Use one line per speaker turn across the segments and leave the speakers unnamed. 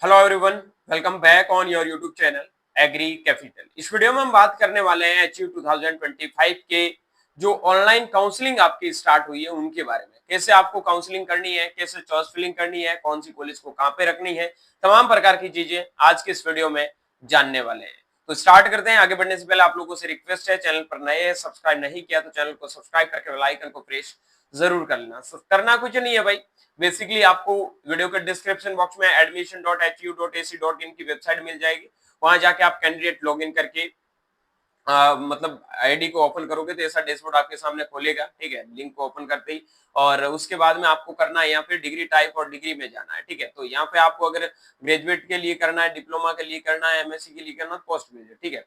Hello everyone, welcome back on your YouTube channel agri capital. इस video में हम बात करने वाले हैं अचीव 2025 के जो ऑनलाइन काउंसलिंग आपकी स्टार्ट हुई है उनके बारे में। कैसे आपको काउंसलिंग करनी है, कैसे चॉइस फिलिंग करनी है, कौन सी कॉलेज को कहां पे रखनी है, तमाम प्रकार की चीजें आज के इस वीडियो में जानने वाले हैं। तो स्टार्ट करते हैं। आगे बढ़ने से पहले आप लोगों से रिक्वेस्ट है, चैनल पर नए हैं, सब्सक्राइब नहीं किया तो चैनल को सब्सक्राइब करके बेल आइकन को प्रेस जरूर कर लेना। करना कुछ नहीं है भाई, बेसिकली आपको वीडियो के डिस्क्रिप्शन बॉक्स में admission.hu.ac.in की वेबसाइट मिल जाएगी। वहां जाके आप कैंडिडेट लॉगिन करके मतलब आईडी को ओपन करोगे तो ऐसा डैशबोर्ड आपके सामने खोलेगा। ठीक है, लिंक को ओपन करते ही और उसके बाद में आपको करना है यहाँ पे डिग्री टाइप और डिग्री में जाना है। ठीक है, तो यहाँ पे आपको अगर ग्रेजुएट के लिए करना है, डिप्लोमा के लिए करना है, एमएससी के लिए करना है, पोस्ट ग्रेजुएट। ठीक है,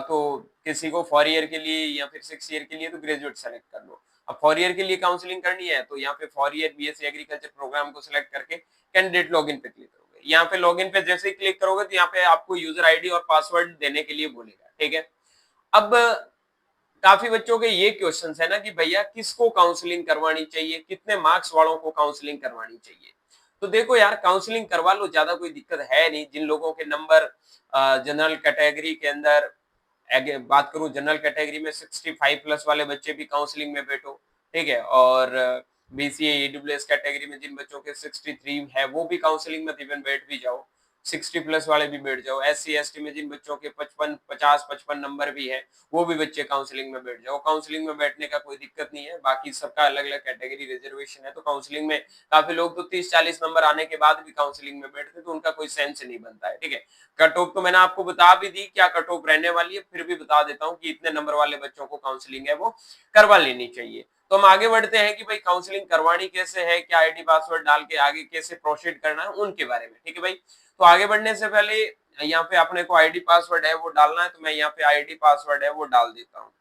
तो किसी को 4 ईयर के लिए या फिर 6 ईयर के लिए तो ग्रेजुएट सेलेक्ट कर लो। अब 4 ईयर के लिए काउंसलिंग करनी है तो यहाँ पे 4 ईयर बीएससी एग्रीकल्चर प्रोग्राम को सिलेक्ट करके कैंडिडेट लॉगिन पे क्लिक करोगे। यहाँ पे लॉगिन पे जैसे ही क्लिक करोगे तो यहाँ पे आपको यूजर आईडी और पासवर्ड देने के लिए बोलेगा। ठीक है, अब काफी बच्चों के ये क्वेश्चंस है ना कि भैया किसको काउंसलिंग करवानी चाहिए, कितने मार्क्स वालों को काउंसलिंग करवानी चाहिए। तो देखो यार, काउंसलिंग करवा लो, ज्यादा कोई दिक्कत है नहीं। जिन लोगों के नंबर जनरल कैटेगरी के अंदर, बात करूं जनरल कैटेगरी में 65 प्लस वाले बच्चे भी काउंसलिंग में बैठो। ठीक है, और बीसीए ईडब्ल्यूएस कैटेगरी में जिन बच्चों के 63 है वो भी काउंसलिंग में इवन बैठ भी जाओ। 60 प्लस वाले भी बैठ जाओ। एससी एसटी में जिन बच्चों के 55 नंबर भी है वो भी बच्चे काउंसलिंग में बैठ जाओ। काउंसलिंग में बैठने का कोई दिक्कत नहीं है। बाकी सबका अलग अलग कैटेगरी रिजर्वेशन है, तो काउंसलिंग में काफी लोग तो 30-40 नंबर आने के बाद भी काउंसलिंग में बैठते तो उनका कोई सेंस नहीं बनता है। ठीक है, कट ऑफ तो मैंने आपको बता भी दी क्या कट ऑफ रहने वाली है, फिर भी बता देता हूँ कि इतने नंबर वाले बच्चों को काउंसलिंग है वो करवा लेनी चाहिए। तो हम आगे बढ़ते हैं कि भाई काउंसलिंग करवानी कैसे है, क्या आईडी पासवर्ड डाल के आगे कैसे प्रोसीड करना है उनके बारे में। ठीक है भाई, तो आगे बढ़ने से पहले यहाँ पे अपने को आईडी पासवर्ड है वो डालना है, तो मैं यहाँ पे आईडी पासवर्ड है वो डाल देता हूँ।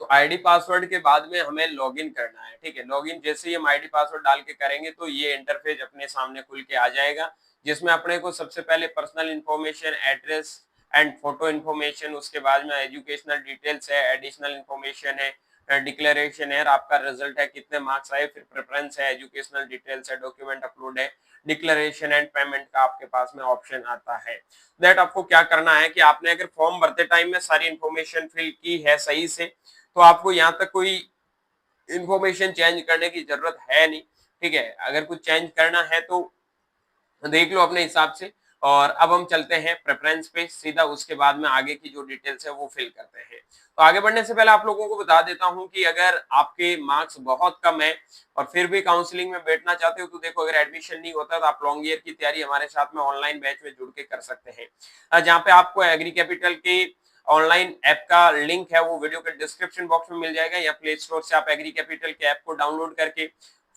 तो आईडी पासवर्ड के बाद में हमें लॉगिन करना है। ठीक है, लॉगिन जैसे ही हम आईडी पासवर्ड डाल के करेंगे तो ये इंटरफेस अपने सामने खुल के आ जाएगा, जिसमें अपने को सबसे पहले personal information, address and photo information, उसके बाद में एजुकेशनल डिटेल्स है, एडिशनल इंफॉर्मेशन है, डिक्लेरेशन है, आपका रिजल्ट है, कितने मार्क्स आए, फिर प्रेफरेंस है, एजुकेशनल डिटेल्स है, डॉक्यूमेंट अपलोड है, डिक्लेरेशन एंड पेमेंट का आपके पास में ऑप्शन आता है। दैट आपको क्या करना है कि आपने अगर फॉर्म भरते टाइम में सारी इंफॉर्मेशन फिल की है सही से तो आपको यहाँ तक कोई इंफॉर्मेशन चेंज करने की जरूरत है नहीं। ठीक है, अगर कुछ चेंज करना है तो देख लो अपने हिसाब से। और अब हम चलते हैं प्रेफरेंस पे सीधा, उसके बाद में आगे की जो डिटेल्स है वो फिल करते हैं। तो आगे बढ़ने से पहले आप लोगों को बता देता हूं कि अगर आपके मार्क्स बहुत कम है और फिर भी काउंसलिंग में बैठना चाहते हो तो देखो, अगर एडमिशन नहीं होता तो आप लॉन्ग ईयर की तैयारी हमारे साथ में ऑनलाइन बैच में जुड़ के कर सकते हैं, जहाँ पे आपको एग्री कैपिटल के ऑनलाइन ऐप का लिंक है वो वीडियो के डिस्क्रिप्शन बॉक्स में मिल जाएगा, या प्ले स्टोर से आप एग्री कैपिटल के ऐप को डाउनलोड करके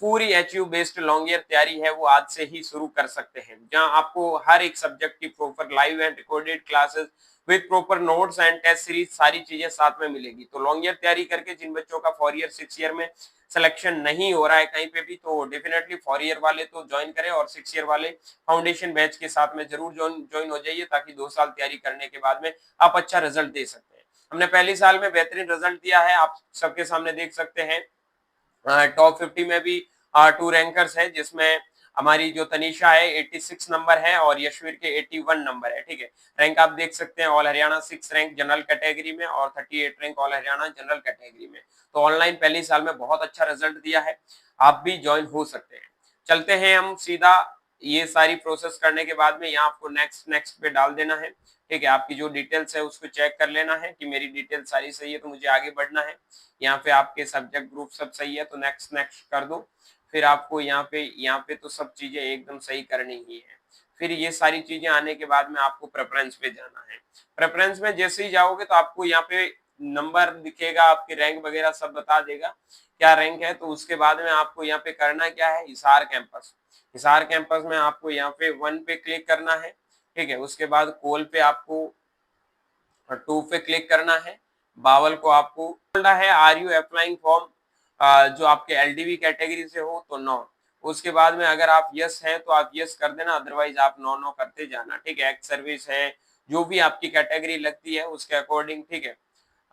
पूरी एचयू बेस्ड लॉन्ग ईयर तैयारी है वो आज से ही शुरू कर सकते हैं, जहां आपको हर एक सब्जेक्ट की proper live and recorded classes with proper notes and test series सारी चीजें साथ में मिलेगी। तो लॉन्ग ईयर तैयारी करके जिन बच्चों का 4 ईयर 6 ईयर में सिलेक्शन नहीं हो रहा है कहीं पे भी, तो डेफिनेटली 4 ईयर वाले तो ज्वाइन करें और 6 ईयर वाले फाउंडेशन बैच के साथ में जरूर ज्वाइन हो जाइए, ताकि 2 साल तैयारी करने के बाद में आप अच्छा रिजल्ट दे सकते हैं। हमने पहले साल में बेहतरीन रिजल्ट दिया है, आप सबके सामने देख सकते हैं। टॉप 50 में भी 2 रैंकर्स है, जिसमें हमारी जो तनीषा है 86 नंबर है और यशवीर के 81 नंबर है। ठीक है, रैंक आप देख सकते हैं, all Haryana 6 rank general category में और 38 rank all Haryana general category में। तो ऑनलाइन पहले साल में बहुत अच्छा रिजल्ट दिया है, आप भी ज्वाइन हो सकते हैं। चलते हैं हम सीधा, ये सारी प्रोसेस करने के बाद में यहाँ आपको नेक्स्ट नेक्स्ट पे डाल देना है। ठीक है, आपकी जो डिटेल्स है उसको चेक कर लेना है कि मेरी डिटेल सारी सही है तो मुझे आगे बढ़ना है। यहाँ पे आपके सब्जेक्ट ग्रुप सब सही है तो नेक्स्ट नेक्स्ट कर दो। फिर आपको यहाँ पे तो सब चीजें एकदम सही करनी ही है। फिर ये सारी चीजें आने के बाद में आपको प्रेफरेंस पे जाना है। प्रेफरेंस में जैसे ही जाओगे तो आपको यहाँ पे नंबर दिखेगा, आपके रैंक वगैरह सब बता देगा क्या रैंक है। तो उसके बाद में आपको यहाँ पे करना क्या है, हिसार कैंपस। हिसार कैंपस में आपको यहाँ पे 1 पे क्लिक करना है। ठीक है, उसके बाद कोल पे आपको 2 पे क्लिक करना है। बावल को आपको बोलना है आर यू अप्लाइंग फॉर्म, जो आपके एलडीवी कैटेगरी से हो तो नो। उसके बाद में अगर आप यस हैं तो आप यस कर देना, अदरवाइज आप नो नो करते जाना। ठीक है, एक्स सर्विस है, जो भी आपकी कैटेगरी लगती है उसके अकॉर्डिंग। ठीक है,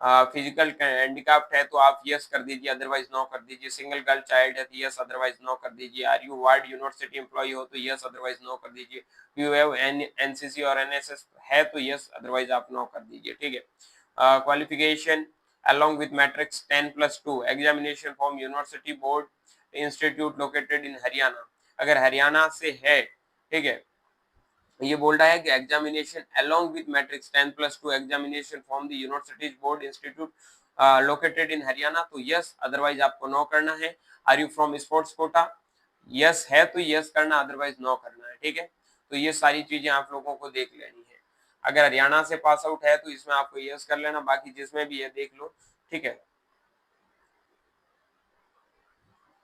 फिजिकल हैंडीकैप्ड है तो आप यस कर दीजिए, अदरवाइज नो कर दीजिए। सिंगल गर्ल चाइल्ड है तो यस, अदरवाइज नो कर दीजिए। Are you ward university employ हो तो यस, अदरवाइज नो कर दीजिए। यू हैव एनसीसी और एनएसएस है तो यस, अदरवाइज आप नो कर दीजिए। ठीक है। Qualification along with matrix 10+2 examination from university board institute located in Haryana. अगर हरियाणा से है, ठीक है, ये बोल रहा है कि examination along with matrix 10+2 examination from the universities board institute located in Haryana तो यस, अदरवाइज आपको नो करना है। Are you from sports quota, yes है तो यस करना, अदरवाइज नो करना है। ठीक है, तो ये सारी चीजें आप लोगों को देख लेनी है। अगर हरियाणा से पास आउट है तो इसमें आपको यस कर लेना, बाकी जिसमें भी है देख लो। ठीक है,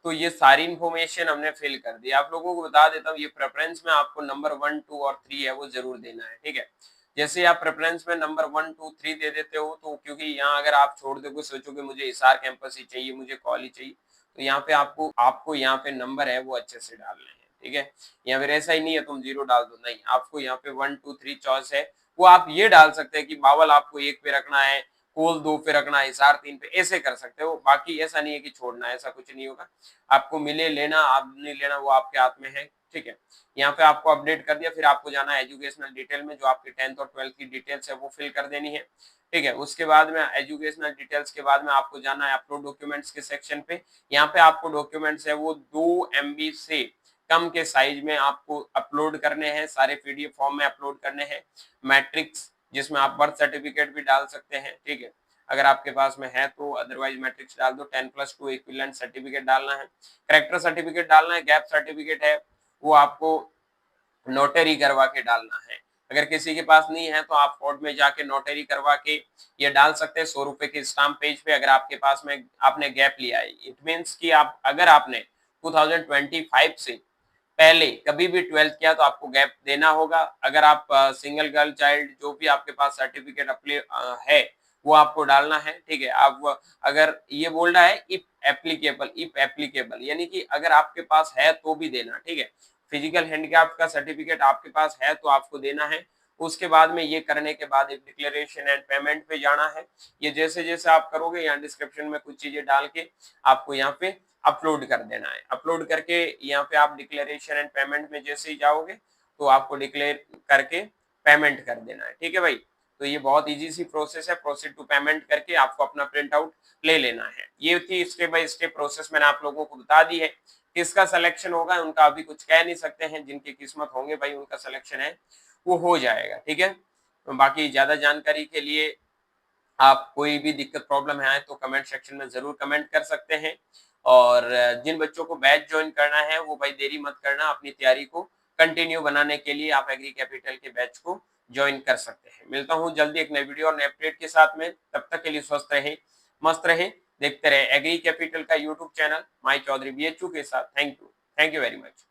तो ये सारी इंफॉर्मेशन हमने फिल कर दी। आप लोगों को बता देता हूँ, ये प्रेफरेंस में आपको नंबर 1, 2 और 3 है वो जरूर देना है। ठीक है, जैसे आप प्रेफरेंस में नंबर 1, 2, 3 दे देते हो तो क्योंकि यहाँ अगर आप छोड़ दोगे, सोचोगे मुझे हिसार कैंपस ही चाहिए, मुझे कॉल ही चाहिए, तो यहाँ पे आपको यहाँ पे नंबर है वो अच्छे से डालने हैं। ठीक है, या फिर ऐसा ही नहीं है तुम 0 डाल दो, नहीं, आपको यहाँ पे 1, 2, 3 चॉइस है, वो आप ये डाल सकते हैं कि बावल आपको 1 पे रखना है, कोल 2 पे रखना है, हिसार 3 पे, ऐसे कर सकते हो। बाकी ऐसा नहीं है कि छोड़ना है, ऐसा कुछ नहीं होगा। आपको मिले लेना, आप नहीं लेना वो आपके हाथ में है। ठीक है, यहाँ पे आपको अपडेट कर दिया, फिर आपको जाना है एजुकेशनल डिटेल में, जो आपकी 10th और 12th की डिटेल्स है वो फिल कर देनी है। ठीक है, उसके बाद में एजुकेशनल डिटेल्स के बाद में आपको जाना है अपलोड डॉक्यूमेंट्स के सेक्शन पे। यहाँ पे आपको डॉक्यूमेंट्स है वो 2 MB से कम के साइज में आपको अपलोड करने हैं, सारे PDF फॉर्म में अपलोड करने हैं। मैट्रिक्स जिसमें आप बर्थ सर्टिफिकेट भी डाल सकते हैं। ठीक है, अगर आपके पास में है तो, अदरवाइज मैट्रिक्स डाल दो। 10+2 इक्विवेलेंट सर्टिफिकेट डालना है, करेक्टर सर्टिफिकेट डालना है, गैप सर्टिफिकेट है वो आपको नोटरी करवा के डालना है। अगर किसी के पास नहीं है तो आप कोर्ट में जाके नोटरी करवा के ये डाल सकते हैं 100 रुपए के स्टाम्प पेज पे। अगर आपके पास में आपने गैप लिया है, इट मीन्स कि आप अगर आपने 2025 से पहले कभी भी 12th किया तो आपको गैप देना होगा। अगर आप सिंगल गर्ल चाइल्ड जो भी आपके पास सर्टिफिकेट है वो आपको डालना है। ठीक है, आप अगर ये बोल रहा है इफ एप्लीकेबल यानी कि अगर आपके पास है तो भी देना। ठीक है, फिजिकल हैंडीकैप का सर्टिफिकेट आपके पास है तो आपको देना है। उसके बाद में ये करने के बाद एक डिक्लेरेशन एंड पेमेंट पे जाना है। ये जैसे जैसे आप करोगे, यहाँ डिस्क्रिप्शन में कुछ चीजें डाल के आपको यहाँ पे अपलोड कर देना है। अपलोड करके यहाँ पे आप डिक्लेरेशन एंड पेमेंट में जैसे ही जाओगे तो आपको डिक्लेयर करके पेमेंट कर देना है। ठीक है भाई, तो ये बहुत इजी सी प्रोसेस है। प्रोसीड टू पेमेंट करके आपको अपना प्रिंट आउट ले लेना है। ये थी स्टेप बाय स्टेप प्रोसेस, मैंने आप लोगों को बता दी है। किसका सिलेक्शन होगा उनका अभी कुछ कह नहीं सकते हैं, जिनकी किस्मत होंगे भाई उनका सिलेक्शन है वो हो जाएगा। ठीक है, तो बाकी ज्यादा जानकारी के लिए आप कोई भी दिक्कत प्रॉब्लम है तो कमेंट सेक्शन में जरूर कमेंट कर सकते हैं। और जिन बच्चों को बैच ज्वाइन करना है वो भाई देरी मत करना, अपनी तैयारी को कंटिन्यू बनाने के लिए आप एग्री कैपिटल के बैच को ज्वाइन कर सकते हैं। मिलता हूँ जल्दी एक नई वीडियो और नए अपडेट के साथ में, तब तक के लिए स्वस्थ रहे, मस्त रहे, देखते रहे एग्री कैपिटल का यूट्यूब चैनल माई चौधरी BHU के साथ। Thank you very much.